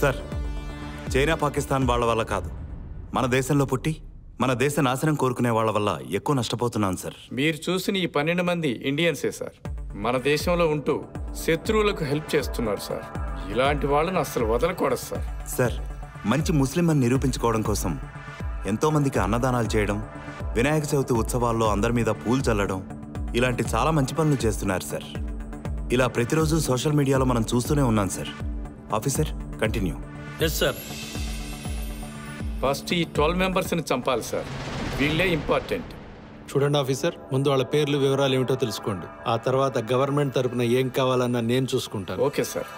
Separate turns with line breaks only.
Sir, China Pakistan వాళ్ళ వల్ల కాదు, మన దేశంలో పుట్టి మన దేశ నాశనం కోరుకునే వాళ్ళ వల్ల ఎక్కువ నష్టపోతున్నాను సార్.
మీరు చూసిన ఈ 12 మంది ఇండియన్సే సార్. మన దేశంలో ఉంటూ శత్రువులకు హెల్ప్ చేస్తున్నారు సార్. ఇలాంటి వాళ్ళని అస్సలు వదలకూడదు సార్.
సార్, మంచి ముస్లిం అని నిరూపించుకోవడం కోసం ఎంతోమందికి అన్నదానాలు చేయడం, వినాయక చవితి ఉత్సవాల్లో అందరి మీద పూలు చల్లడం, ఇలాంటి చాలా మంచి పనులు చేస్తున్నారు సార్. ఇలా ప్రతిరోజు సోషల్ మీడియాలో మనం చూస్తూనే ఉన్నాం sir. Officer, continue.
Yes sir.
First ఈ 12 మెంబర్స్ని చంపాలి సార్. వీళ్ళే ఇంపార్టెంట్.
చూడండి ఆఫీసర్, ముందు వాళ్ళ పేర్లు వివరాలు ఏమిటో తెలుసుకోండి. ఆ తర్వాత గవర్నమెంట్ తరపున ఏం కావాలన్నా నేను చూసుకుంటాను.
Okay sir.